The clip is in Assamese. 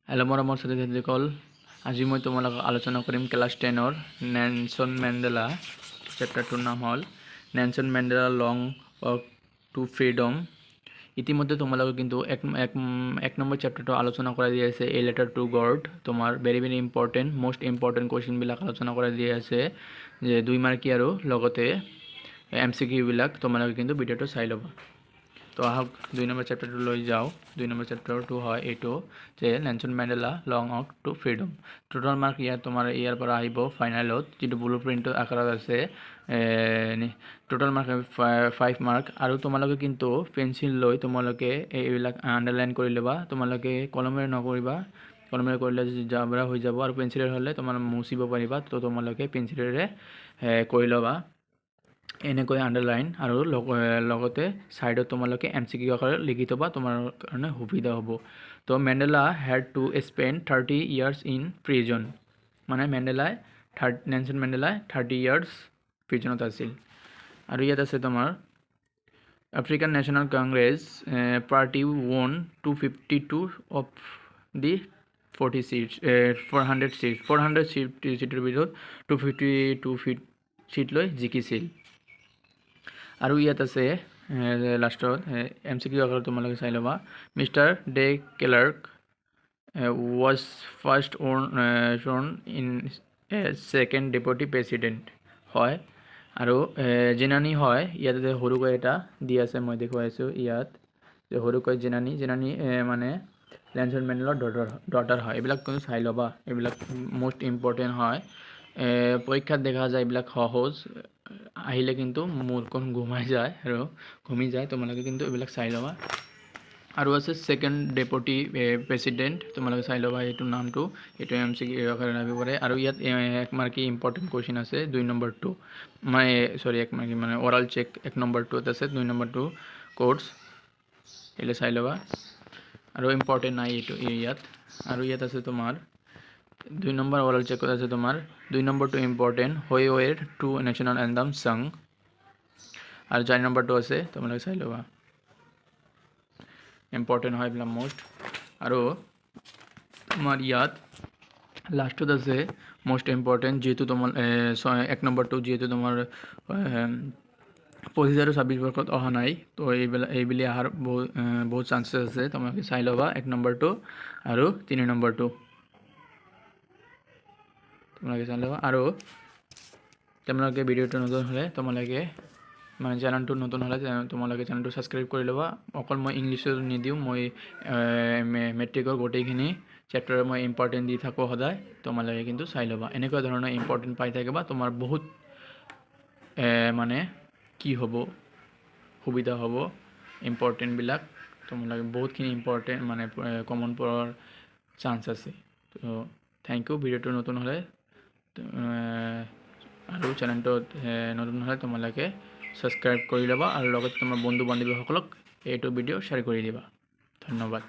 হেল্ল' মৰমৰ ছাত্ৰীসকল, আজি মই তোমালোকক আলোচনা কৰিম ক্লাছ 10ৰ নেলছন মেণ্ডেলা চেপ্টাৰটোৰ নাম হ'ল Nelson Mandela long walk to freedom. ইতিমধ্যে তোমালোকে কিন্তু এক নম্বৰ চেপ্টাৰটো আলোচনা কৰাই দিয়া আছে। এ লেটাৰ টু গড তোমাৰ ভেৰি ইম্পৰ্টেণ্ট মষ্ট ইম্পৰ্টেণ্ট কুৱেশ্যনবিলাক আলোচনা কৰাই দিয়া আছে, যে 2 মাৰ্কী আৰু লগতে MCQ বিলাক তোমালোকে কিন্তু ভিডিঅ'টো চাই ল'বা। তো আহক 2 নম্বৰ চেপ্টাৰটো লৈ যাওঁ। 2 নম্বৰ চেপ্টাৰটো হয় এইটো যে Nelson Mandela long walk to freedom. Total mark তোমাৰ ইয়াৰ পৰা আহিব ফাইনেলত, যিটো ব্লু প্ৰিণ্টৰ আকাৰত আছে। Total mark 5 mark. আৰু তোমালোকে কিন্তু পেঞ্চিল লৈ তোমালোকে এইবিলাক আণ্ডাৰলাইন কৰি ল'বা। তোমালোকে কলমেৰে নকৰিবা, কলমেৰে কৰিলে জাবৰা হৈ যাব, আৰু পেঞ্চিলেৰে হ'লে তোমাৰ মুচিব পাৰিবা। তো তোমালোকে পেঞ্চিলেৰে কৰি ল'বা এনেকৈ আণ্ডাৰলাইন, আৰু লগতে ছাইডত তোমালোকে MCQ আকাৰে লিখি থ'বা, তোমাৰ কাৰণে সুবিধা হ'ব। তো Mandela head to spend 30 years in prison, মানে নেলছন মেণ্ডেলাই 30 years প্ৰিজনত আছিল। আৰু ইয়াত আছে তোমাৰ African national Congress party one 252 of the 400 ছিটৰ ভিতৰত 252 ছিট লৈ জিকিছিল। আৰু ইয়াত আছে লাষ্টত MCQ আকাৰত তোমালোকে চাই ল'বা। Mister de Klerk was first sworn in second deputy president হয়। আৰু জেনানী হয়, ইয়াত যে সৰুকৈ এটা দি আছে, মই দেখুৱাইছোঁ ইয়াত যে সৰুকৈ জেনানী মানে নেলছন মেণ্ডেলাৰ ডটাৰ হয়। এইবিলাক কিন্তু চাই ল'বা, এইবিলাক মষ্ট ইম্পৰ্টেণ্ট হয়। পৰীক্ষাত দেখা যায় এইবিলাক সহজ, আহিলে কিন্তু মূৰখন ঘুমি যায়। তোমালোকে কিন্তু এইবিলাক চাই ল'বা। আৰু আছে ছেকেণ্ড ডেপুটি প্ৰেছিডেণ্ট, তোমালোকে চাই ল'বা এইটো নামটো, এইটো MCQ আকাৰে আহিব পাৰে। আৰু ইয়াত 1 মাৰ্কী ইম্পৰ্টেণ্ট কুৱেশ্যন আছে 2 নম্বৰটো, এক মাৰ্কী মানে অৰাল চেক 1 নম্বৰটোত আছে, 2 নম্বৰটো কোৰ্চ, এইটো চাই ল'বা। আৰু ইম্পৰ্টেণ্ট নাই এইটো ইয়াত। আৰু ইয়াত আছে তোমাৰ 2 নম্বৰ অৰাল চেকত আছে তোমাৰ 2 নম্বৰটো ইম্পৰ্টেণ্ট, হয় ৱেৰ টু নেশ্যনেল এন্থেম সং। আৰু 4 নম্বৰটো আছে, তোমালোকে চাই ল'বা, ইম্পৰ্টেণ্ট হয় এইবিলাক মষ্ট। আৰু তোমাৰ ইয়াত লাষ্টত আছে মষ্ট ইম্পৰ্টেণ্ট, যিহেতু তোমাৰ 1 নম্বৰটো যিহেতু তোমাৰ 25 আৰু 26 বৰ্ষত অহা নাই, তো এইবুলি অহাৰ বহুত চান্সেছ আছে। তোমালোকে চাই ল'বা 1 নম্বৰটো আৰু 3 নম্বৰটো, তোমালোকে চাই ল'বা। আৰু তোমালোকে ভিডিঅ'টো নতুন হ'লে তোমালোকে চেনেলটো নতুন হ'লে তোমালোকে চেনেলটো ছাবস্ক্ৰাইব কৰি ল'বা। অকল মই ইংলিছত নিদিওঁ, মই মেট্ৰিকৰ গোটেইখিনি চেপ্টাৰ মই ইম্পৰ্টেণ্ট দি থাকোঁ সদায়, তোমালোকে কিন্তু চাই ল'বা। এনেকুৱা ধৰণৰ ইম্পৰ্টেণ্ট পাই থাকিবা, তোমাৰ বহুত মানে কি হ'ব, সুবিধা হ'ব। ইম্পৰ্টেণ্টবিলাক তোমালোকে বহুতখিনি ইম্পৰ্টেণ্ট মানে কমন পোৱাৰ চান্স আছে। তো থেংক ইউ। ভিডিঅ'টো নতুন হ'লে আৰু চেনেলটোত নতুন হ'লে তোমালোকে ছাবস্ক্ৰাইব কৰি ল'বা, আৰু লগতে তোমাৰ বন্ধু বান্ধৱীসকলক এইটো ভিডিঅ' শ্বেয়াৰ কৰি দিবা। ধন্যবাদ।